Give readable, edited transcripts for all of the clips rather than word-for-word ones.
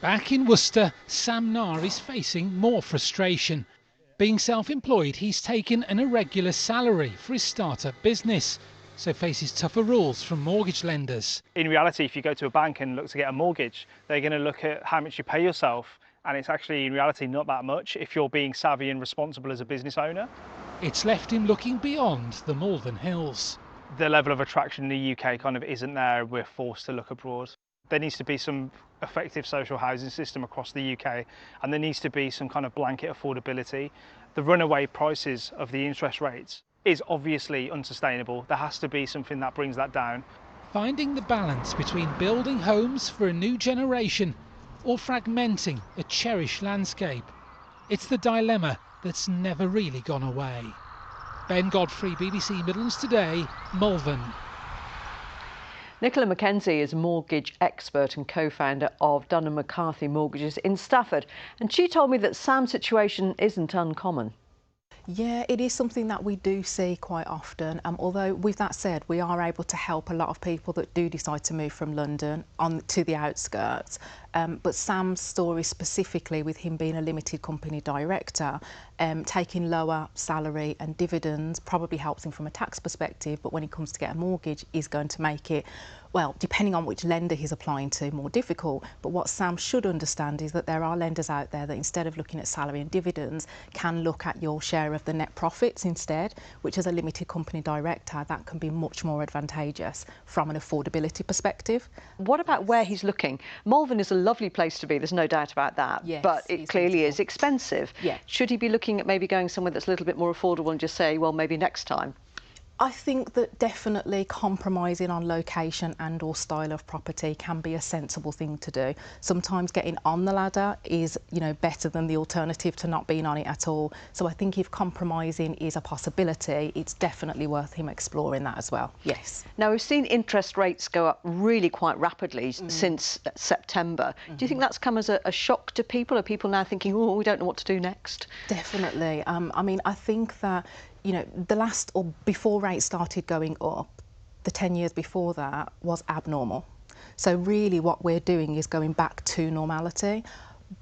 Back in Worcester, Sam Nair is facing more frustration. Being self-employed, he's taken an irregular salary for his start-up business, so faces tougher rules from mortgage lenders. In reality, if you go to a bank and look to get a mortgage, they're going to look at how much you pay yourself, and it's actually in reality not that much if you're being savvy and responsible as a business owner. It's left him looking beyond the Malvern Hills. The level of attraction in the UK kind of isn't there. We're forced to look abroad. There needs to be some effective social housing system across the UK, and there needs to be some kind of blanket affordability. The runaway prices of the interest rates is obviously unsustainable. There has to be something that brings that down. Finding the balance between building homes for a new generation or fragmenting a cherished landscape. It's the dilemma that's never really gone away. Ben Godfrey, BBC Midlands Today, Malvern. Nicola McKenzie is a mortgage expert and co-founder of Dun & McCarthy Mortgages in Stafford, and she told me that Sam's situation isn't uncommon. Yeah, it is something that we do see quite often, although with that said, we are able to help a lot of people that do decide to move from London on to the outskirts. But Sam's story specifically, with him being a limited company director, taking lower salary and dividends probably helps him from a tax perspective, but when he comes to get a mortgage, is going to make it, well, depending on which lender he's applying to, more difficult. But what Sam should understand is that there are lenders out there that, instead of looking at salary and dividends, can look at your share of the net profits instead, which as a limited company director, that can be much more advantageous from an affordability perspective. What about where he's looking? Malvern is a lovely place to be, there's no doubt about that, yes, but it clearly is expensive. Yeah. Should he be looking at maybe going somewhere that's a little bit more affordable and just say, well, maybe next time? I think that definitely compromising on location and or style of property can be a sensible thing to do. Sometimes getting on the ladder is, better than the alternative to not being on it at all. So I think if compromising is a possibility, it's definitely worth him exploring that as well. Yes. Now, we've seen interest rates go up really quite rapidly since September. Do you think that's come as a shock to people? Are people now thinking, oh, we don't know what to do next? Definitely. I think that the last, or before rates started going up, the 10 years before that was abnormal. So really what we're doing is going back to normality,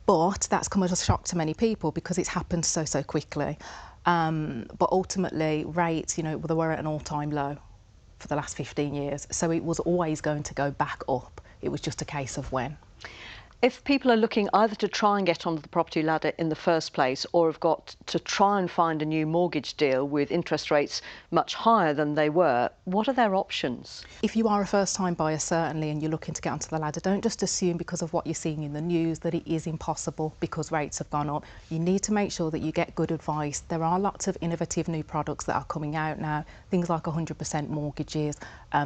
but that's come as a shock to many people because it's happened so quickly. But ultimately rates, they were at an all-time low for the last 15 years. So it was always going to go back up. It was just a case of when. If people are looking either to try and get onto the property ladder in the first place or have got to try and find a new mortgage deal with interest rates much higher than they were, what are their options? If you are a first-time buyer, certainly, and you're looking to get onto the ladder, don't just assume because of what you're seeing in the news that it is impossible because rates have gone up. You need to make sure that you get good advice. There are lots of innovative new products that are coming out now, things like 100% mortgages,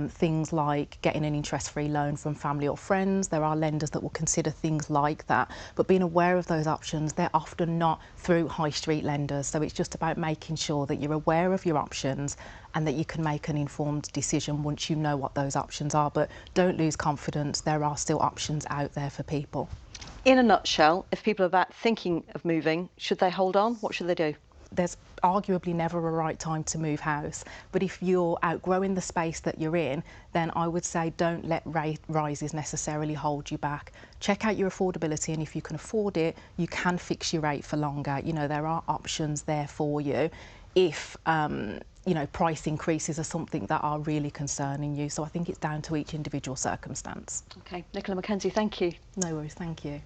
things like getting an interest-free loan from family or friends. There are lenders that will consider things like that, but being aware of those options, they're often not through high street lenders, so it's just about making sure that you're aware of your options and that you can make an informed decision once you know what those options are. But don't lose confidence, there are still options out there for people. In a nutshell, if people are thinking of moving, should they hold on? What should they do? There's arguably never a right time to move house, but if you're outgrowing the space that you're in, then I would say don't let rate rises necessarily hold you back. Check out your affordability, and if you can afford it, you can fix your rate for longer. There are options there for you if price increases are something that are really concerning you. So I think it's down to each individual circumstance. Okay, Nicola McKenzie, thank you. No worries, thank you.